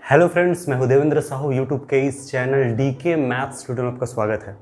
Hello friends, मैं हूं Devendra Sahu. YouTube के इस चैनल डीके मैथ्स स्टूडियो में आपका स्वागत है।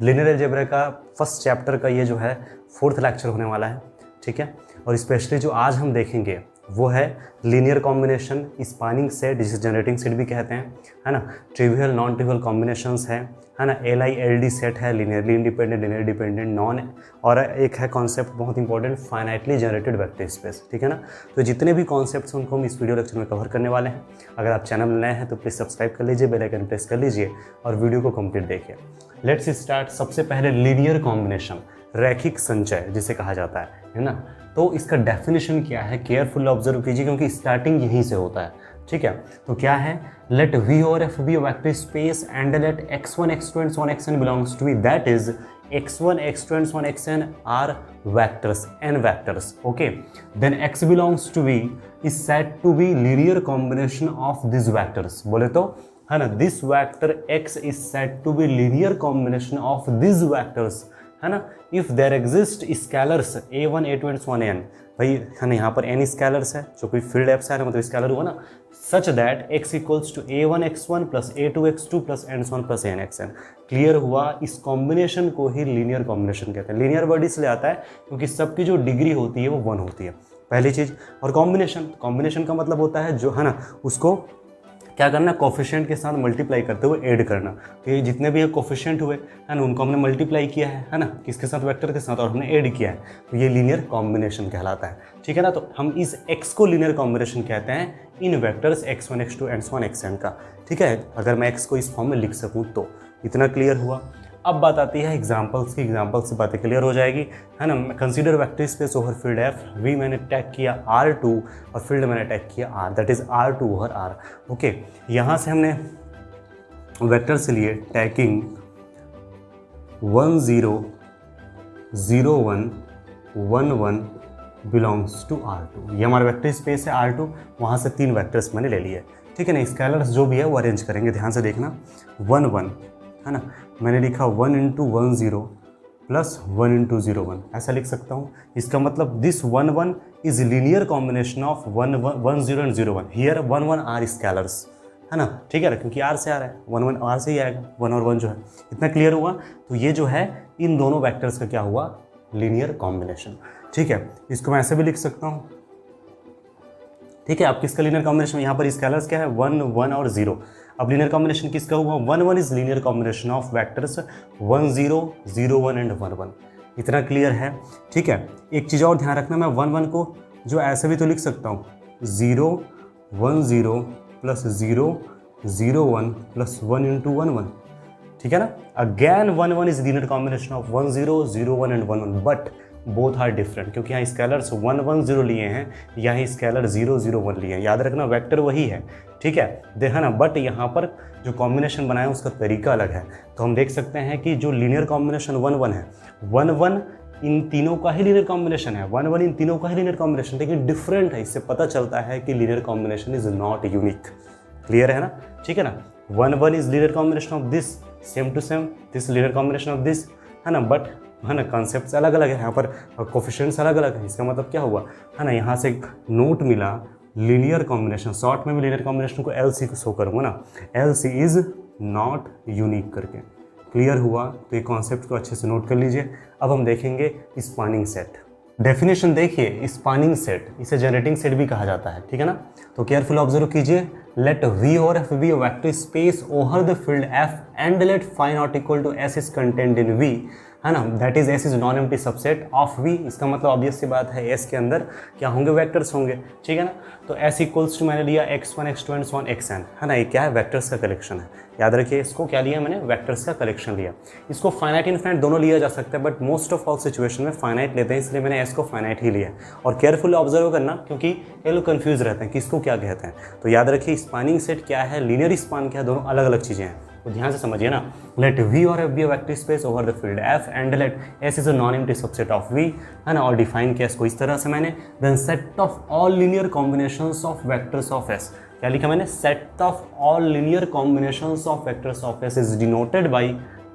लिनियर अलजेब्रा का फर्स्ट चैप्टर का ये जो है फोर्थ लेक्चर होने वाला है, ठीक है। और स्पेशली जो आज हम देखेंगे वो है लीनियर कॉम्बिनेशन, स्पैनिंग सेट जिसे जनरेटिंग सेट भी कहते हैं, है ना। ट्रिवियल नॉन ट्रिवियल कॉम्बिनेशंस है ना। LILD सेट है, linearly independent, linear dependent, non. और एक है कॉन्सेप्ट बहुत important, finitely generated vector space, ठीक है ना। तो जितने भी कॉन्सेप्ट्स हैं उनको हम इस वीडियो लेक्चर में कवर करने वाले हैं। अगर आप चैनल में नए हैं तो प्लीज़ सब्सक्राइब कर लीजिए, बेल आइकन प्रेस कर लीजिए और वीडियो को कंप्लीट देखिए। Let's start. सबसे पहले लीनियर कॉम्बिनेशन, रैखिक संचय जिसे कहा जाता है ना। तो इसका डेफिनेशन क्या है, केयरफुल ऑब्जर्व कीजिए क्योंकि स्टार्टिंग यहीं से होता है, ठीक है। तो क्या है, लेट V और F be vector space and let x1 x2 and so on xn belongs to V, that is x1 x2 and so on xn are vectors, n vectors, okay. Then x belongs to V is said to be linear combination of these vectors, बोले तो है ना, this vector x is said to be linear combination of these vectors, है ना। If there exist scalars a1 a2 and so on n, भाई है ना, यहाँ पर n स्केलर्स है जो कोई फील्ड एफ से आ रहा है, मतलब स्केलर हुआ ना, such that x equals to a1 x1 plus a2 x2 plus and so on plus n xn। Clear हुआ। इस कॉम्बिनेशन को ही लीनियर कॉम्बिनेशन कहते हैं। लीनियर वर्ड इसलिए आता है क्योंकि सबकी जो डिग्री होती है वो 1 होती है, पहली चीज़। और कॉम्बिनेशन का मतलब होता है जो है ना, उसको क्या करना, कोफिशिएंट के साथ मल्टीप्लाई करते हुए ऐड करना। तो ये जितने भी कोफिशिएंट हुए है ना, उनको हमने मल्टीप्लाई किया है ना, किसके साथ, वेक्टर के साथ, और हमने ऐड किया है, तो ये लीनियर कॉम्बिनेशन कहलाता है, ठीक है ना। तो हम इस x को लीनियर कॉम्बिनेशन कहते हैं इन vectors x1 x2 and so on xn का, ठीक है। अगर मैं x को इस फॉर्म में लिख सकूँ तो इतना क्लियर हुआ। अब बात आती है एग्जाम्पल्स की। एग्जाम्पल से बातें क्लियर हो जाएगी, है ना। Consider vector space over field F, V मैंने टैग किया R2 और फील्ड मैंने टैग किया R, that is R2 over R, okay. यहाँ से हमने वेक्टर से लिए टैगिंग 1 0 0 1 1 1 बिलोंग्स टू R2। ये हमारा वेक्टर स्पेस है R2, वहाँ से 3 वेक्टर्स मैंने ले लिए, ठीक है ना। स्केलर्स जो भी है वो अरेंज करेंगे, ध्यान से देखना। 1 1 है ना, मैंने लिखा 1 इंटू 1 0 प्लस 1 इंटू 0 1, ऐसा लिख सकता हूँ। इसका मतलब this 1 1 is linear combination of 1 0 and 0 1। Here 1 1 are scalars, है ना, ठीक है ना, क्योंकि आर से आ रहा है, 1 1 आर से ही आएगा, 1 और 1 जो है। इतना क्लियर हुआ। तो ये जो है इन दोनों वैक्टर्स का क्या हुआ, लीनियर कॉम्बिनेशन, ठीक है। इसको मैं ऐसे भी लिख सकता हूँ, ठीक है। अब किसका लीनियर कॉम्बिनेशन, यहाँ पर स्केलर्स क्या है, 1 1 और 0। अब लीनियर कॉम्बिनेशन किसका हुआ, 1 1 is linear combination of vectors 1 0 0 1 and 1 1। इतना क्लियर है, ठीक है। एक चीज़ और ध्यान रखना, मैं 1 1 को जो ऐसे भी तो लिख सकता हूँ, 0 1 0 प्लस 0 0 1 प्लस 1 इंटू 1 1, ठीक है ना। Again 1 1 is linear combination of 1 0 0 1 and 1 1, but both are different, क्योंकि यहाँ स्केलर्स 1 1 0 लिए हैं, यहाँ स्केलर 0 0 1 लिए हैं। याद रखना वेक्टर वही है, ठीक है, देखा ना। बट यहाँ पर जो कॉम्बिनेशन बनाया उसका तरीका अलग है। तो हम देख सकते हैं कि जो लीनियर कॉम्बिनेशन 1 1 है, 1 1 इन तीनों का ही लीनियर कॉम्बिनेशन है, 1 1 इन तीनों का ही लीनियर कॉम्बिनेशन, लेकिन डिफरेंट है। इससे पता चलता है कि linear combination is not unique. Clear है ना, ठीक है ना। 1 1 is linear combination of this, same to same this linear combination of this, है ना। बट है ना, कॉन्सेप्ट्स अलग अलग है, यहाँ पर कोफिशिएंट्स अलग अलग है। इसका मतलब क्या हुआ, है ना, यहाँ से एक नोट मिला, लीनियर कॉम्बिनेशन, शॉर्ट में भी लीनियर कॉम्बिनेशन को LC को शो करूँगा ना, LC इज नॉट यूनिक करके। क्लियर हुआ। तो ये कॉन्सेप्ट को अच्छे से नोट कर लीजिए। अब हम देखेंगे स्पैनिंग सेट। डेफिनेशन देखिए, स्पैनिंग सेट इसे जनरेटिंग सेट भी कहा जाता है, ठीक है ना। तो केयरफुल ऑब्जर्व कीजिए। लेट V और F be vector space over the field F and let phi not equal to S is content in V, है ना, that is S is non empty subset of V। इसका मतलब obvious सी बात है S के अंदर क्या होंगे, वेक्टर्स होंगे, ठीक है ना। तो S इक्वल्स टू मैंने लिया x1 x2 and so on xn, है ना। ये क्या है, वेक्टर्स का कलेक्शन है। याद रखिए, इसको क्या लिया मैंने, वेक्टर्स का कलेक्शन लिया। इसको फाइनाइट इनफाइनाइट दोनों लिया जा सकता है, but most of all situation में फाइनाइट लेते हैं, इसलिए मैंने S को फाइनाइट ही लिया। और केयरफुली ऑब्जर्व करना, क्योंकि ये लोग कंफ्यूज रहते हैं कि इसको क्या कहते हैं। तो याद रखिए, स्पैनिंग सेट क्या है, लीनियर स्पैन क्या है, दोनों अलग अलग चीज़ें हैं। तो ध्यान से समझिए ना। लेट V और F be a vector space over the field F and late S is a non empty subset of V, है ना। और डिफाइन किया इसको इस तरह से मैंने, then set of all linear combinations of vectors of S। क्या लिखा मैंने, set of all linear combinations of vectors of S is denoted by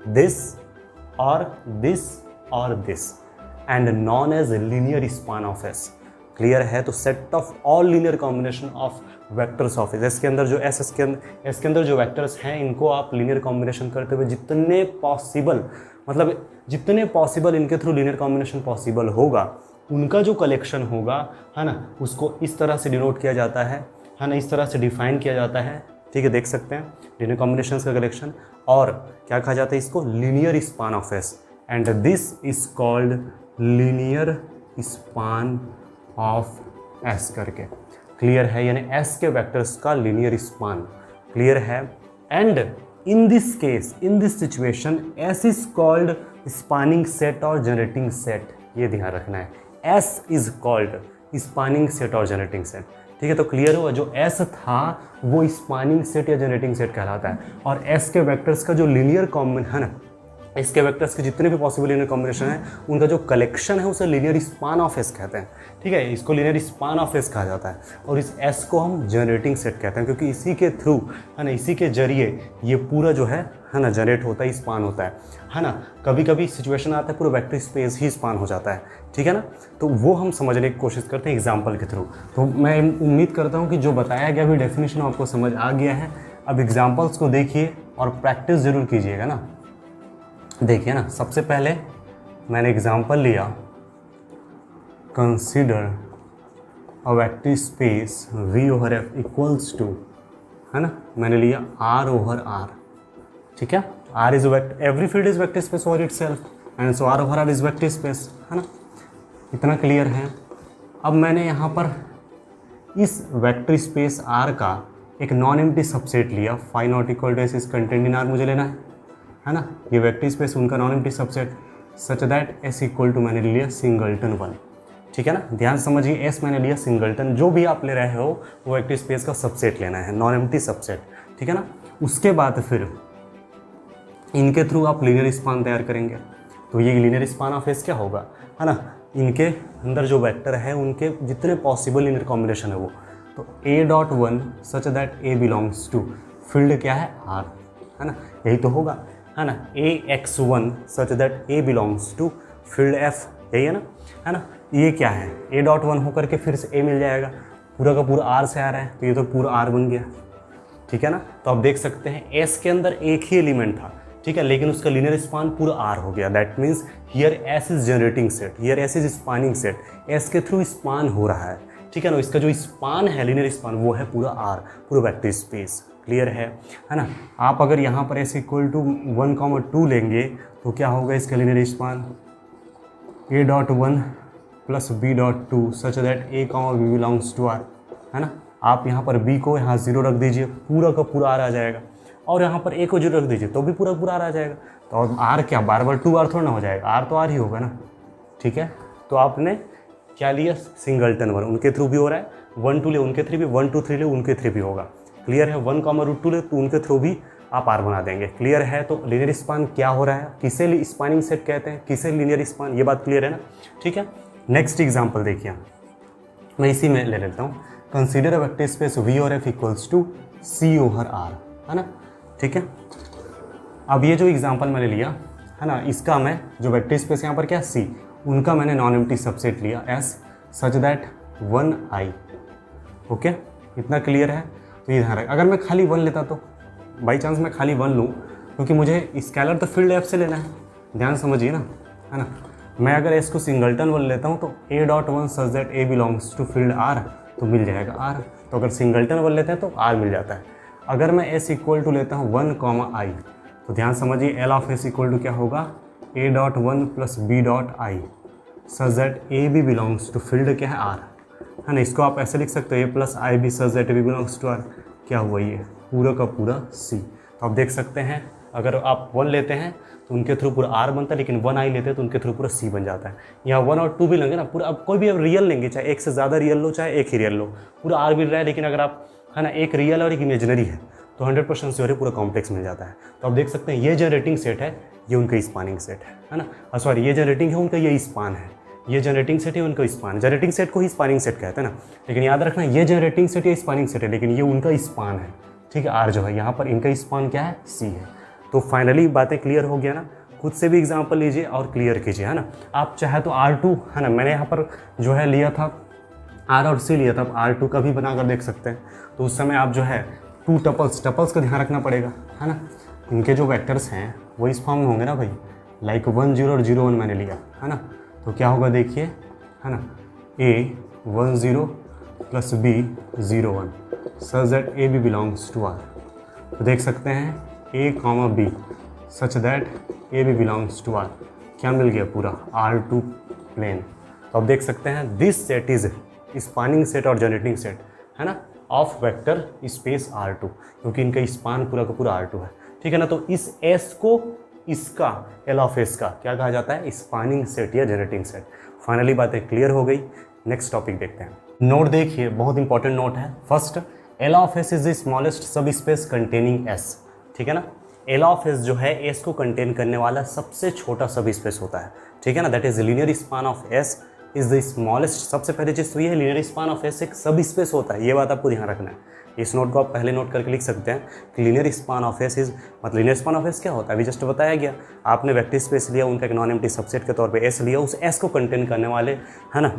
this और दिस और this and known as linear span of S। Clear है। तो set of all linear combination of vectors of S के अंदर जो S के अंदर जो वेक्टर्स हैं इनको आप लीनियर कॉम्बिनेशन करते हुए जितने पॉसिबल, मतलब जितने पॉसिबल इनके थ्रू लीनियर कॉम्बिनेशन पॉसिबल होगा उनका जो कलेक्शन होगा, है ना, उसको इस तरह से डिनोट किया जाता है ना, इस तरह से डिफाइन किया जाता है। ठीक है, देख सकते हैं लीनियर कॉम्बिनेशंस का कलेक्शन। और क्या कहा जाता है इसको? Linear span of S, and this is called linear span of S करके। क्लियर है, यानी एस के वेक्टर्स का लीनियर स्पान। क्लियर है। And in this case, in this situation, S is called spanning set और जनरेटिंग सेट। ये ध्यान रखना है, S is called spanning set और जनरेटिंग सेट। ठीक है, तो क्लियर हुआ, जो एस था वो स्पानिंग सेट या जनरेटिंग सेट कहलाता है, और एस के वेक्टर्स का जो लीनियर कॉम्बिनेशन है ना, इसके वेक्टर्स के जितने भी पॉसिबल लीनियर कॉम्बिनेशन है उनका जो कलेक्शन है उसे लीनियर स्पान ऑफ एस कहते हैं। ठीक है, इसको लीनियर स्पान ऑफ एस कहा जाता है, और इस एस को हम जनरेटिंग सेट कहते हैं, क्योंकि इसी के थ्रू, है ना, इसी के जरिए ये पूरा जो है ना जनरेट होता है, स्पान होता है ना। कभी कभी सिचुएशन आता है पूरा वेक्टर स्पेस ही स्पान हो जाता है। ठीक है ना, तो वो हम समझने की कोशिश करते हैं एग्जाम्पल के थ्रू। तो मैं उम्मीद करता हूँ कि जो बताया गया भी डेफिनेशन आपको समझ आ गया है। अब एग्जाम्पल्स को देखिए और प्रैक्टिस ज़रूर कीजिएगा ना। देखिए ना, सबसे पहले मैंने एग्जाम्पल लिया, consider a vector space V over F equals to, है ना, मैंने लिया R ओवर R। ठीक है, R is vector, every field is vector space over itself, and so R over R is vector space, है ना, इतना क्लियर है। अब मैंने यहाँ पर इस वेक्टर स्पेस R का एक नॉन एम्प्टी सबसेट लिया, phi not equal to S is content in R मुझे लेना है ना। ये वेक्टर स्पेस उनका non empty subset such that S equal to मैंने लिया सिंगल्टन 1। ठीक है ना, ध्यान समझिए, एस मैंने लिया सिंगल्टन, जो भी आप ले रहे हो वो वेक्टर स्पेस का सबसेट लेना है, नॉन एम्प्टी सबसेट। ठीक है ना, उसके बाद फिर इनके थ्रू आप लीनियर स्पान तैयार करेंगे। तो ये लीनियर स्पान ऑफ एस क्या होगा, है ना, इनके अंदर जो वेक्टर है उनके जितने पॉसिबल लीनियर कॉम्बिनेशन है वो, तो A.1 such that A belongs to field क्या है R, है ना, यही तो होगा, है ना। AX1 such that A belongs to field F, यही है ना। ये क्या है, A.1 होकर के फिर से A मिल जाएगा, पूरा का पूरा R से आ रहा है, तो ये तो पूरा R बन गया। ठीक है ना, तो आप देख सकते हैं S के अंदर एक ही एलिमेंट था, ठीक है, लेकिन उसका लीनियर स्पान पूरा R हो गया। That means here S is generating set, here S is spanning set, S के थ्रू स्पान हो रहा है। ठीक है ना, इसका जो स्पान है, लीनियर स्पान, वो है पूरा R, पूरा वेक्टर स्पेस। क्लियर है ना। आप अगर यहाँ पर S इक्वल टू 1,2 लेंगे तो क्या होगा इसका linear span, A.1 plus B.2 such that A, B belongs to R, है ना। आप यहाँ पर B को यहाँ 0 रख दीजिए, पूरा का पूरा R आ जाएगा, और यहाँ पर A को 0 रख दीजिए तो भी पूरा पूरा R आ जाएगा। तो R क्या बार बार 2R थोड़ा ना हो जाएगा, R तो R ही होगा ना। ठीक है, तो आपने क्या लिया, सिंगल्टन 1, उनके थ्रू भी हो रहा है, 1 2 ले उनके थ्रू भी, 1 2 3 ले उनके थ्रू भी होगा। क्लियर है, 1,√2 ले तो उनके थ्रू भी आप R बना देंगे। क्लियर है, तो लीनियर स्पान क्या हो रहा है, किसे स्पानिंग सेट कहते हैं, किसे लीनियर स्पान, ये बात क्लियर है ना। ठीक है, नेक्स्ट एग्जांपल देखिए, मैं इसी में ले लेता हूँ, consider a vector space V और F equals to C over R, है ना। ठीक है, अब ये जो एग्जांपल मैंने लिया है ना, इसका मैं जो वेक्टर स्पेस यहाँ पर क्या C, उनका मैंने नॉन एम्प्टी सबसेट लिया S such that 1I। Okay, इतना क्लियर है। तो ये ध्यान रख, अगर मैं खाली 1 लेता तो बाई चांस मैं खाली 1 लूँ, क्योंकि मुझे स्केलर तो फील्ड F से लेना है, ध्यान समझिए ना, है ना। मैं अगर S को सिंगल्टन 1 लेता हूँ तो A.1 such that A belongs to field R, तो मिल जाएगा R। तो अगर सिंगल्टन 1 लेते हैं तो R मिल जाता है। अगर मैं S इक्वल टू लेता हूँ 1,I, तो ध्यान समझिए L of S equal to क्या होगा, A.1 plus B.I such that A भी बिलोंग्स टू फील्ड क्या है R, है ना। इसको आप ऐसे लिख सकते हो A प्लस I भी such that B belongs to R, क्या हुआ ये पूरा का पूरा C। तो आप देख सकते हैं अगर आप 1 लेते हैं तो उनके थ्रू पूरा R बनता है, लेकिन 1I लेते हैं तो उनके थ्रू पूरा C बन जाता है। यहाँ 1 और 2 भी लेंगे ना पूरा, अब कोई भी अब रियल लेंगे, चाहे एक से ज़्यादा रियल लो चाहे एक ही रियल लो, पूरा R मिल रहा है। लेकिन अगर आप, है ना, एक रियल और एक इमेजिनरी है तो 100% श्योर है पूरा कॉम्प्लेक्स मिल जाता है। तो आप देख सकते हैं ये जनरेटिंग सेट है, ये उनका स्पानिंग सेट है ना, सॉरी ये जनरेटिंग है उनका, ये स्पान है, ये जनरेटिंग सेट है उनका स्पान। जनरेटिंग सेट को ही स्पानिंग सेट कहते हैं ना, लेकिन याद रखना ये जनरेटिंग सेट या स्पानिंग सेट है, लेकिन ये उनका स्पान है। ठीक है, R जो है यहाँ पर इनका स्पान क्या है, C है। तो फाइनली बातें क्लियर हो गया ना, खुद से भी एग्जांपल लीजिए और क्लियर कीजिए, है ना। आप चाहे तो R2, है ना, मैंने यहाँ पर जो है लिया था आर और सी लिया था, आप R2 का भी बनाकर देख सकते हैं। तो उस समय आप जो है 2 टपल्स का ध्यान रखना पड़ेगा, है ना। इनके जो वेक्टर्स हैं वो इस फॉर्म में होंगे ना भाई, लाइक 1 0 और 0 1 मैंने लिया, है ना। तो क्या होगा देखिए, है ना, A 1 0 plus B 0 1 such that A B belongs to R। तो देख सकते हैं A comma B such that A B belongs to R। क्या मिल गया, पूरा R2 प्लेन। तो अब देख सकते हैं this set is spanning set और जनरेटिंग सेट, है ना, ऑफ वेक्टर स्पेस R2, क्योंकि इनका स्पान पूरा का पूरा R2 है, ठीक है ना। तो इस S को इसका L ऑफ S का क्या कहा जाता है, स्पानिंग सेट या जनरेटिंग सेट। फाइनली बातें क्लियर हो गई। नेक्स्ट टॉपिक देखते हैं। नोट देखिए, बहुत इंपॉर्टेंट नोट है। First, L of S is the smallest सब स्पेस कंटेनिंग S, ठीक है ना। L ऑफ S जो है S को कंटेन करने वाला सबसे छोटा सब स्पेस होता है, ठीक है ना। That is linear span of S is the smallest. सबसे पहले चीज़ तो ये है, लीनियर स्पान ऑफ S एक सब स्पेस होता है, ये बात आपको ध्यान रखना है। इस नोट को आप पहले नोट करके लिख सकते हैं कि linear span of S is, मतलब लीनियर स्पान ऑफ S क्या होता है, अभी जस्ट बताया गया। आपने वेक्टर स्पेस लिया, उनका एक नॉन एम्प्टी सबसेट के तौर पे S लिया, उस S को कंटेन करने वाले, है ना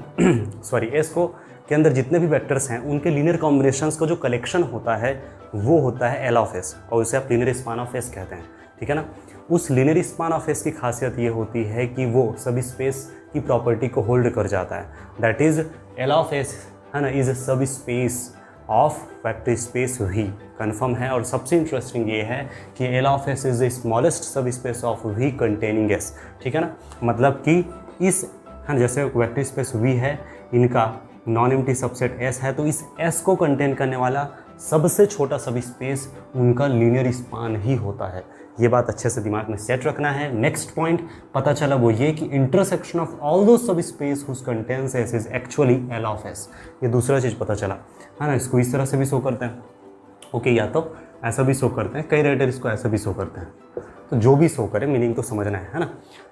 सॉरी, S को के अंदर जितने भी वेक्टर्स हैं उनके लीनियर कॉम्बिनेशंस का जो कलेक्शन होता है वो होता है L ऑफ S, और उसे आप लीनियर स्पान ऑफ S कहते हैं, ठीक है ना। उस लीनियर स्पान ऑफ S की खासियत ये होती है कि वो सब स्पेस की प्रॉपर्टी को होल्ड कर जाता है। That is L of S, है ना, is subspace of vector space V। Confirm है। और सबसे इंटरेस्टिंग ये है कि L of S is the smallest subspace of V containing S, ठीक है ना। मतलब कि इस, है ना, जैसे वेक्टर स्पेस V है, इनका नॉन एम्प्टी सबसेट S है, तो इस S को कंटेन करने वाला सबसे छोटा सब स्पेस उनका लीनियर स्पान ही होता है। ये बात अच्छे से दिमाग में सेट रखना है। नेक्स्ट पॉइंट पता चला वो ये कि intersection of all those subspace whose contains S is actually L of S। ये दूसरा चीज़ पता चला, है ना। इसको इस तरह से भी शो करते हैं, ओके, या तो ऐसा भी शो करते हैं, कई राइटर इसको ऐसा भी शो करते हैं। तो जो भी शो करे मीनिंग तो समझना है ना।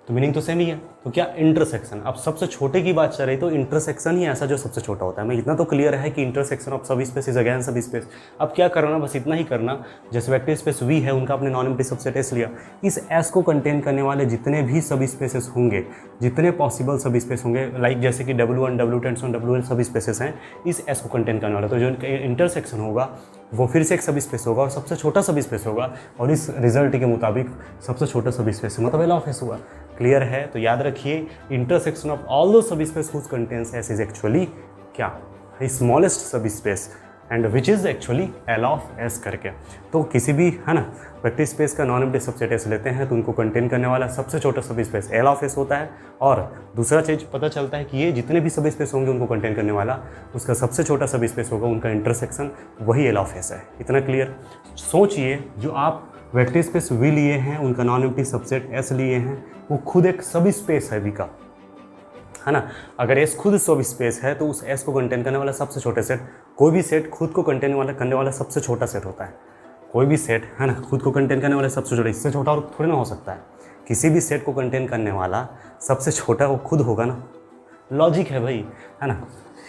तो मीनिंग तो सेम ही है। तो क्या इंटरसेक्शन, अब सबसे छोटे की बात चल रही, तो इंटरसेक्शन ही ऐसा जो सबसे छोटा होता है। मैं इतना तो क्लियर है कि इंटरसेक्शन ऑफ सब स्पेस इज अगेन सब स्पेस। अब क्या करना, बस इतना ही करना, जैसे वेक्टर स्पेस V है, उनका अपने नॉन एम्प्टी सबसेट S लिया, इस S को कंटेन करने वाले जितने भी सब स्पेसेस होंगे, जितने पॉसिबल सब स्पेस होंगे, लाइक जैसे कि W1 W10 W सब स्पेसेस हैं, इस S को कंटेन करने वाला, तो जो इंटरसेक्शन होगा वो फिर से एक सब स्पेस होगा और सबसे छोटा सब स्पेस होगा, और इस रिजल्ट के मुताबिक सबसे छोटा सब स्पेस मतलब L ऑफ S हुआ। क्लियर है। तो याद रखिए, intersection of all those subspace whose contains S is actually क्या, smallest subspace, and which is actually L of S करके। तो किसी भी, है ना, वेक्टर स्पेस का नॉन एम्प्टी सबसेट S लेते हैं तो उनको कंटेन करने वाला सबसे छोटा सब स्पेस L ऑफ S होता है। और दूसरा चीज़ पता चलता है कि ये जितने भी सब स्पेस होंगे उनको कंटेन करने वाला उसका सबसे छोटा सब स्पेस होगा, उनका इंटरसेक्शन वही L ऑफ S है। इतना क्लियर। सोचिए, जो आप वेक्टर स्पेस V लिए हैं, उनका नॉन एम्प्टी सबसेट S लिए हैं, वो खुद एक सब स्पेस है V का, है ना। अगर S खुद सब स्पेस है तो उस S को कंटेन करने वाला सबसे छोटे सेट, कोई भी सेट खुद को कंटेन करने वाला सबसे छोटा सेट होता है। कोई भी सेट, है ना, खुद को कंटेन करने वाला सबसे छोटा, इससे छोटा और थोड़ी ना हो सकता है। किसी भी सेट को कंटेन करने वाला सबसे छोटा वो खुद होगा ना। लॉजिक है भाई, है ना।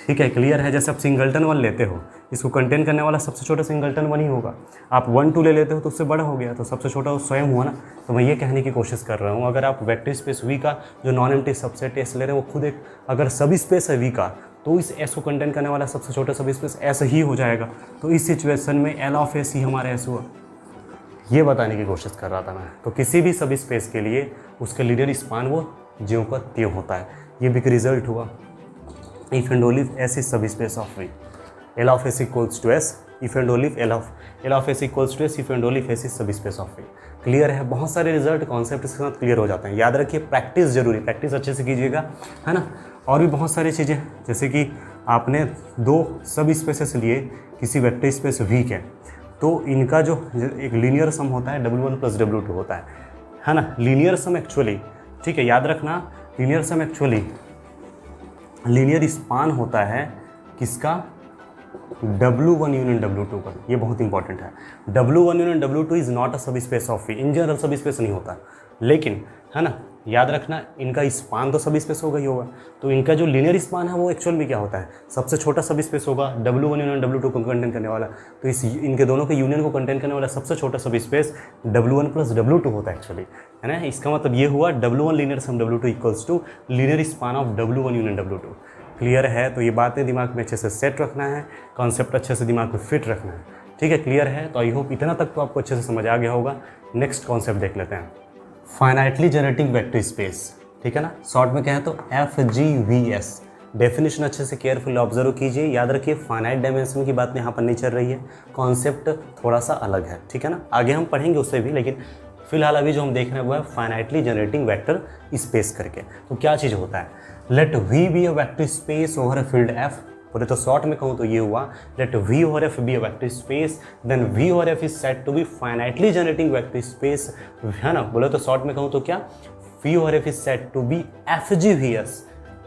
ठीक है, क्लियर है। जैसे आप सिंगल्टन 1 लेते हो, इसको कंटेन करने वाला सबसे छोटा सिंगल्टन 1 ही होगा। आप 1 2 ले लेते हो तो उससे बड़ा हो गया, तो सबसे छोटा वो स्वयं हुआ ना। तो मैं ये कहने की कोशिश कर रहा हूँ, अगर आप वेक्टर स्पेस V का जो नॉन एम्प्टी सबसेट S ले रहे हैं, वो खुद एक अगर सब स्पेस है V का, तो इस S को कंटेन करने वाला सबसे छोटा सब स्पेस S ही हो जाएगा। तो इस सिचुएशन में L ऑफ S ही हमारा S हुआ। ये बताने की कोशिश कर रहा था मैं। तो किसी भी सब स्पेस के लिए उसका लीनियर स्पान वो ज्यों का त्यों होता है। ये भी रिजल्ट हुआ। If and only S is subspace of V, L of S equals to S, if and only L of S equals to S, if and only S is subspace of V। Clear है। बहुत सारे result concept इसके साथ clear हो जाते हैं। याद रखिए, प्रैक्टिस जरूरी, प्रैक्टिस अच्छे से कीजिएगा, है ना। और भी बहुत सारी चीज़ें, जैसे कि आपने 2 सब स्पेसेस लिए किसी वेक्टर स्पेस V के, तो इनका जो एक लीनियर सम होता है W1 + W2 होता है ना। लीनियर सम एक्चुअली, ठीक है, याद रखना, लीनियर सम एक्चुअली लीनियर स्पान होता है किसका, W1 यूनियन W2 का। ये बहुत इंपॉर्टेंट है। W1 union W2 is not a सब space of V। In general सब स्पेस नहीं होता, लेकिन, है ना, याद रखना, इनका स्पान तो सब स्पेस होगा ही होगा। तो इनका जो लीनियर स्पान है वो एक्चुअल में क्या होता है, सबसे छोटा सब स्पेस होगा, W1 यूनियन W2 को कंटेन करने वाला। तो इस इनके दोनों के यूनियन को कंटेन करने वाला सबसे छोटा सब स्पेस W1 + W2 होता है एक्चुअली, है ना। इसका मतलब ये हुआ W1 linear sum W2 equals to linear span of W1 union W2। Clear है? तो ये बातें दिमाग में अच्छे से सेट रखना है, कॉन्सेप्ट अच्छे से दिमाग में फिट रखना है, ठीक है? क्लियर है? तो आई होप इतना तक तो आपको अच्छे से समझ आ गया होगा। नेक्स्ट कॉन्सेप्ट देख लेते हैं, फाइनाइटली जनरेटिंग वेक्टर स्पेस, ठीक है ना? शॉर्ट में कहें तो FGVS। डेफिनेशन अच्छे से केयरफुल ऑब्जर्व कीजिए, याद रखिए फाइनाइट डायमेंशन की बात यहाँ पर नहीं चल रही है, कॉन्सेप्ट थोड़ा सा अलग है, ठीक है ना? आगे हम पढ़ेंगे उससे भी, लेकिन फिलहाल अभी जो हम देख रहे हैं वो है फाइनाइटली जनरेटिंग वेक्टर स्पेस करके। तो क्या चीज़ होता है, let V be a vector space over a field F। बोले तो शॉर्ट में कहूँ तो ये हुआ, let V over F be a vector space, then V over F is said to be finitely generating vector space, है ना? बोले तो शॉर्ट में कहूँ तो क्या, V over F is said to be FGVS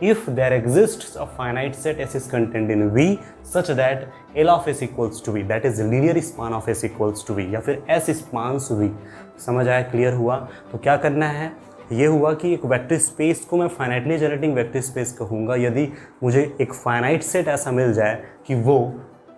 if there exists a finite set S is contained in V such that L of S equals to V, that is linear span of S equals to V, या फिर S spans V। समझ आया? Clear हुआ? तो क्या करना है, ये हुआ कि एक वेक्टर स्पेस को मैं फाइनाइटली जनरेटिंग वेक्टर स्पेस कहूँगा यदि मुझे एक फाइनाइट सेट ऐसा मिल जाए कि वो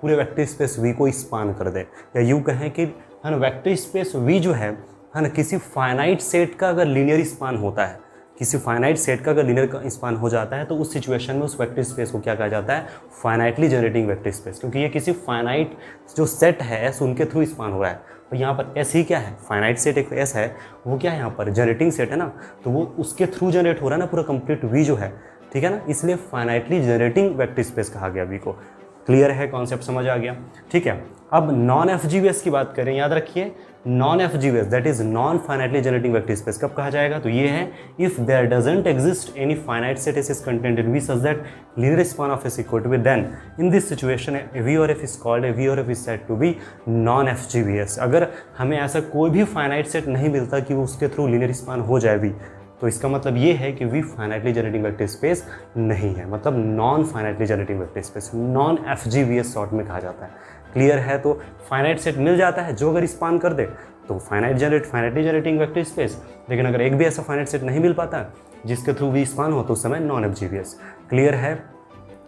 पूरे वेक्टर स्पेस V को स्पान कर दे, या यूँ कहें कि वेक्टर स्पेस V जो है ना, किसी फाइनाइट सेट का अगर लीनियर स्पान होता है, किसी फाइनाइट सेट का अगर लीनियर स्पान हो जाता है, तो उस सिचुएशन में उस वेक्टर स्पेस को क्या कहा जाता है, फाइनाइटली जनरेटिंग वेक्टर स्पेस, क्योंकि ये किसी फाइनाइट जो सेट है एस उनके थ्रू स्पान हो रहा है। और यहाँ पर एस ही क्या है, फाइनाइट सेट एक एस है, वो क्या है यहाँ पर जनरेटिंग सेट है ना, तो वो उसके थ्रू जनरेट हो रहा है ना पूरा कंप्लीट वी जो है, ठीक है ना? इसलिए फाइनाइटली जनरेटिंग वेक्टर स्पेस कहा गया वी को। क्लियर है? कॉन्सेप्ट समझ आ गया? ठीक है। अब नॉन FGVS की बात करें, याद रखिए non FGVS that is non finitely generating vector space कब कहा जाएगा, तो ये है if there doesn't exist any finite set S is content in V such that linear span of S equal to V, then in this situation V और F is called V और F is said to be non FGVS। अगर हमें ऐसा कोई भी finite set नहीं मिलता कि वो उसके थ्रू लीनियर स्पान हो जाए V, तो इसका मतलब ये है कि V finitely generating vector space नहीं है, मतलब non finitely generating vector space, non FGVS short में कहा जाता है। क्लियर है? तो फाइनाइट सेट मिल जाता है जो अगर स्पान कर दे तो फाइनाइटली जनरेटिंग वेक्टर स्पेस, लेकिन अगर एक भी ऐसा फाइनाइट सेट नहीं मिल पाता जिसके थ्रू V स्पान हो तो उस समय नॉन FGVS। क्लियर है?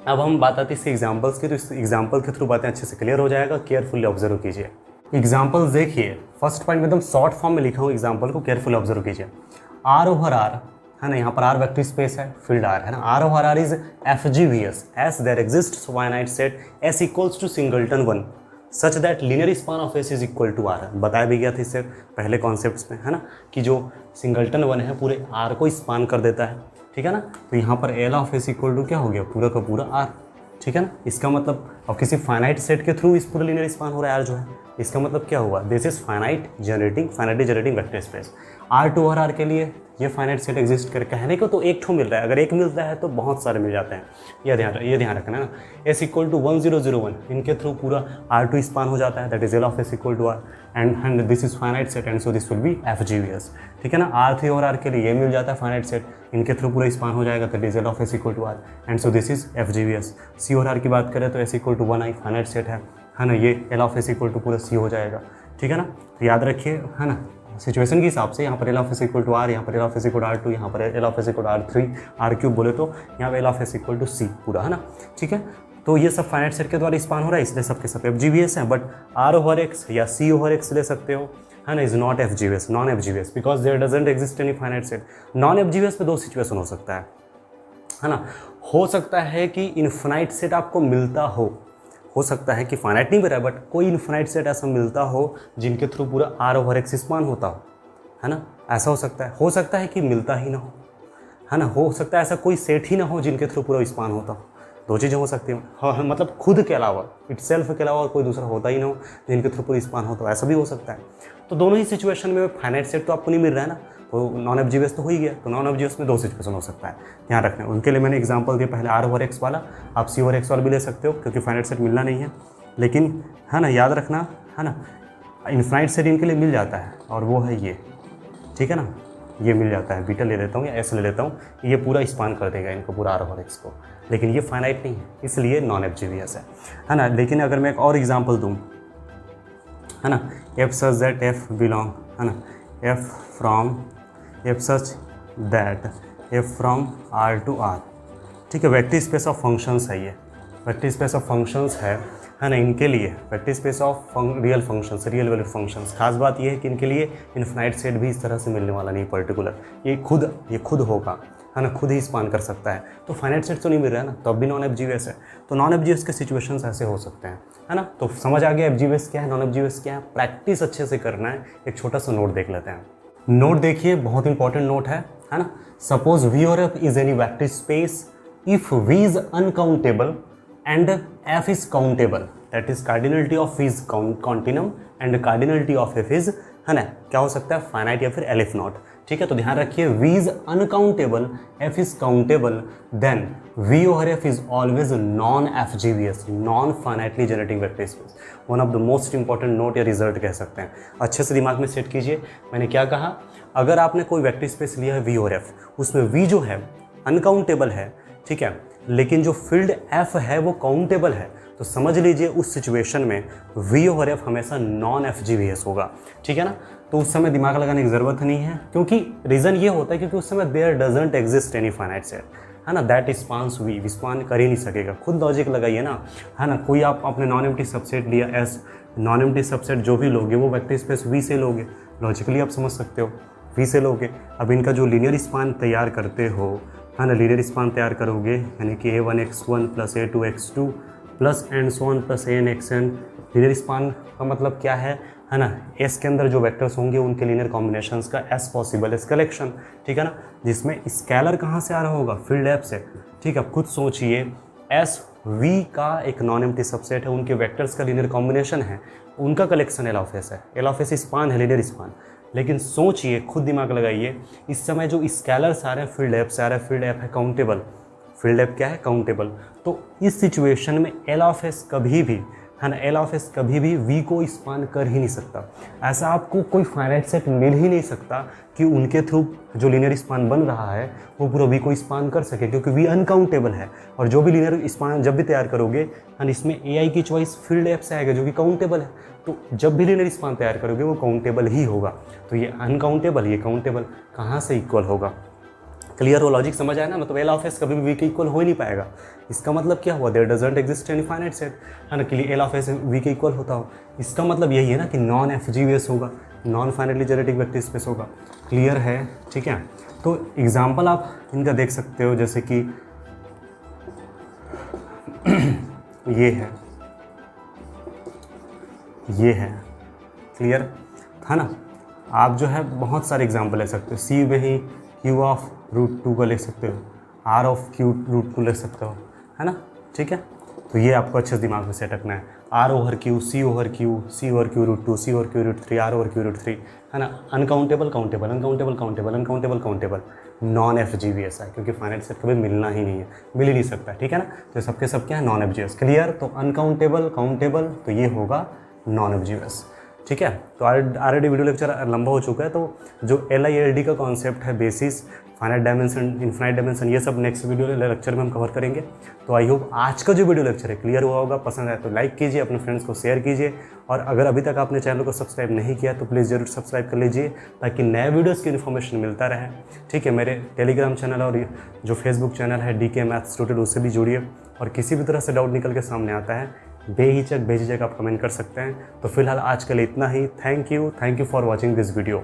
अब हम बात आती है इसके एग्जाम्पल्स की, तो इस एग्जाम्पल के थ्रू बातें अच्छे से क्लियर हो जाएगा। केयरफुली ऑब्जर्व कीजिए एग्जाम्पल्स, देखिए फर्स्ट पॉइंट में एकदम शॉर्ट फॉर्म में लिखा हूँ एग्जाम्पल को, केयरफुली ऑब्जर्व कीजिए। R ओवर R है ना, यहाँ पर R वेक्टर स्पेस है, फील्ड R है ना, R over R is FGVS as there exists finite set S equals to singleton 1 such that linear span of S is equal to R। बताया भी गया था इससे पहले कॉन्सेप्ट्स में, है ना, कि जो सिंगलटन 1 है पूरे R को स्पान कर देता है, ठीक है ना। तो यहाँ पर L of S equal to क्या हो गया, पूरा का पूरा R, ठीक है ना। इसका मतलब अब किसी फाइनाइट सेट के थ्रू इस पूरा लीनियर स्पान हो रहा है R जो है, इसका मतलब क्या हुआ, this is finitely generating vector space. R to R के लिए ये फाइनाइट सेट एग्जिस्ट कर, कहने को तो एक ठो मिल रहा है, अगर एक मिलता है तो बहुत सारे मिल जाते हैं, ये ध्यान रखना है ना। S इक्वल टू 1001 इनके थ्रू पूरा R2 स्पान हो जाता है, that is L of S equal to R and this is finite set and so this will be FGVS, ठीक है ना। R3 और R के लिए ये मिल जाता है फाइनाइट सेट, इनके थ्रू पूरा स्पान हो जाएगा, that is L of S equal to R and so this is FGVS। C और R की बात करें तो S equal to 1i finite set है ना, ये L of S equal to पूरा C हो जाएगा, ठीक है ना। तो याद रखिए, है ना, सिचुएशन के हिसाब से यहाँ पर L of S equal to R, यहाँ पर L of S equal to R2, यहाँ पर L of S equal to R3, R3 बोले तो यहाँ पर L of S equal to C पूरा, है ना, ठीक है। तो ये सब फाइनाइट सेट के द्वारा स्पान हो रहा है, इसलिए सबके सब FGVS हैं, बट R ओवर X या C ओवर X ले सकते हो, है ना, is not FGVS, non FGVS because there doesn't exist any finite set. Non FGVS में दो सिचुएशन हो सकता है ना। हो सकता है कि इनफाइनाइट सेट आपको मिलता हो सकता है कि फाइनाइट नहीं मिला, बट कोई इनफाइनाइट सेट ऐसा मिलता हो जिनके थ्रू पूरा R ओवर X स्पान होता हो, है ना, ऐसा हो सकता है कि मिलता ही ना हो, है ना, हो सकता है ऐसा कोई सेट ही ना हो जिनके थ्रू पूरा स्पान होता हो। दो चीज़ें हो सकती हैं, हाँ, मतलब खुद के अलावा, इटसेल्फ के अलावा कोई दूसरा होता ही ना हो जिनके थ्रू पूरा स्पान होता हो, ऐसा भी हो सकता है। तो दोनों ही सिचुएशन में फाइनाइट सेट तो आपको नहीं मिल रहा है ना, तो नॉन FGVS तो हो ही गया। तो नॉन FGVS में दो सिचुएशन हो सकता है, ध्यान रखना है। उनके लिए मैंने एग्जांपल दिया, पहले R ओवर X वाला, आप C ओवर X वाला भी ले सकते हो क्योंकि फाइनाइट सेट मिलना नहीं है, लेकिन है ना, याद रखना, है ना, इनफाइनाइट सेट इनके लिए मिल जाता है और वो है ये, ठीक है ना, ये मिल जाता है। बीटा ले लेता हूँ या S ले लेता हूँ, ये पूरा स्पान कर देगा इनको पूरा R ओवर X को, लेकिन ये फाइनाइट नहीं है, इसलिए नॉन FGVS है ना। लेकिन अगर मैं एक और एग्जांपल दूँ, है ना, F such that F belong, है ना, F such that F from R to R, ठीक है, वेक्टर स्पेस ऑफ फंक्शंस है, ये वेक्टर स्पेस ऑफ फंक्शंस है ना, इनके लिए vector space of real functions, real valued functions. खास बात ये है कि इनके लिए इनफाइनाइट सेट भी इस तरह से मिलने वाला नहीं पर्टिकुलर, ये खुद होगा, है ना, खुद ही स्पान कर सकता है। तो फाइनाइट सेट तो नहीं मिल रहा है ना, तो अब भी नॉन FGS है। तो नॉन FGS के सिचुएशंस ऐसे हो सकते हैं, है ना। तो समझ आ गया FGS क्या है, नॉन FGS क्या है। प्रैक्टिस अच्छे से करना है। एक छोटा सा नोट देख लेते हैं। नोट देखिए, बहुत इंपॉर्टेंट नोट है ना। सपोज V और F is any vector space if V is uncountable and F is countable, that is cardinality of V is continuum and cardinality of F is, है ना, क्या हो सकता है, फाइनाइट या फिर एलिफ नॉट। ठीक है, तो ध्यान रखिए, V is uncountable, F is countable, then V और F is always non FGVS, non finitely generating vector space. One of the most important note या रिजल्ट कह सकते हैं। अच्छे से दिमाग में सेट कीजिए, मैंने क्या कहा। अगर आपने कोई वेक्टर स्पेस लिया है V और F, उसमें V जो है अनकाउंटेबल है, ठीक है, लेकिन जो फील्ड F है वो काउंटेबल है, तो समझ लीजिए उस सिचुएशन में V और F हमेशा नॉन FGVS होगा। ठीक है ना। तो उस समय दिमाग लगाने की ज़रूरत नहीं है, क्योंकि रीज़न ये होता है क्योंकि उस समय there doesn't exist any finite set, है ना, दैट स्पान्स V, स्पान कर ही नहीं सकेगा। खुद लॉजिक लगाइए ना, है ना। कोई आप अपने नॉन एम्प्टी सबसेट लिया S, नॉन एम्प्टी सबसेट जो भी लोगे वो वेक्टर स्पेस V से लोगे, लॉजिकली आप समझ सकते हो, V से लोगे। अब इनका जो लीनियर स्पान तैयार करते हो, है ना, लीनियर स्पान तैयार करोगे, यानी कि A1x1 plus A2x2 plus and so on plus ANxn। Linear span का मतलब क्या है ना, S के अंदर जो वेक्टर्स होंगे उनके लीनियर कॉम्बिनेशंस का S पॉसिबल एस कलेक्शन। ठीक है ना, जिसमें स्केलर कहाँ से आ रहा होगा, फील्ड F से। ठीक है, खुद सोचिए, S V का एक नॉन एम्प्टी सबसेट है, उनके वेक्टर्स का लीनियर कॉम्बिनेशन है, उनका कलेक्शन L ऑफ S है। L ऑफ S स्पान है, लीनियर स्पान। लेकिन सोचिए, खुद दिमाग लगाइए, इस समय जो स्केलर्स आ रहे हैं फील्ड F से आ रहे हैं, फील्ड F है काउंटेबल, फील्ड F क्या है, काउंटेबल। तो इस सिचुएशन में L ऑफ S कभी भी, है ना, L ऑफ S कभी भी V को स्पान कर ही नहीं सकता। ऐसा आपको कोई फाइनाइट सेट मिल ही नहीं सकता कि उनके थ्रू जो लीनियर स्पान बन रहा है वो पूरा V को स्पान कर सके, क्योंकि V अनकाउंटेबल है। और जो भी लीनियर स्पान जब भी तैयार करोगे, है, इसमें AI की चॉइस फील्ड F से आएगा जो कि काउंटेबल है। तो जब भी लीनियर स्पान तैयार करोगे वो काउंटेबल ही होगा। तो ये अनकाउंटेबल, ये काउंटेबल, कहाँ से इक्वल होगा। क्लियर हो, लॉजिक समझ आया ना। मतलब L ऑफ S कभी भी V के इक्वल हो ही नहीं पाएगा। इसका मतलब क्या हुआ, there doesn't exist any finite set, है ना, कि L ऑफ S V के इक्वल होता हो। इसका मतलब यही है ना कि नॉन FGVS होगा, non finitely generating vector space होगा। क्लियर है, ठीक है। तो एग्जाम्पल आप इनका देख सकते हो, जैसे कि ये है, क्लियर है ना। आप जो है बहुत सारे एग्जाम्पल ले सकते हो। C में ही Q ऑफ √2 का ले सकते हो, R ऑफ Q √2 ले सकते हो, है ना। ठीक है, तो ये आपको अच्छे से दिमाग में सेट रखना है। R over Q, C over Q, C over Q √2, C over Q √3, R over Q √3, है ना। Uncountable countable, uncountable countable, uncountable countable, non FGVS है, क्योंकि फाइनाइट सेट कभी मिलना ही नहीं है, मिल ही नहीं सकता। ठीक है ना। तो सबके सब क्या है, नॉन FGVS। क्लियर। तो अनकाउंटेबल, काउंटेबल, तो ये होगा नॉन FGVS। ठीक है। तो ऑलरेडी वीडियो लेक्चर लंबा हो चुका है, तो जो LILD का कॉन्सेप्ट है, basis, finite dimension, infinite dimension, ये सब नेक्स्ट वीडियो लेक्चर में हम कवर करेंगे। तो आई होप आज का जो वीडियो लेक्चर है क्लियर हुआ होगा। पसंद आए तो लाइक कीजिए, अपने फ्रेंड्स को शेयर कीजिए, और अगर अभी तक आपने चैनल को सब्सक्राइब नहीं किया तो प्लीज़ ज़रूर सब्सक्राइब कर लीजिए, ताकि नए वीडियोज़ की इन्फॉर्मेशन मिलता रहे। ठीक है, मेरे टेलीग्राम चैनल और जो फेसबुक चैनल है DK मैथ्स ट्यूटर, उससे भी जुड़िए, और किसी भी तरह से डाउट निकल के सामने आता है, बेहिचक आप कमेंट कर सकते हैं। तो फिलहाल आज के लिए इतना ही। Thank you for watching this video.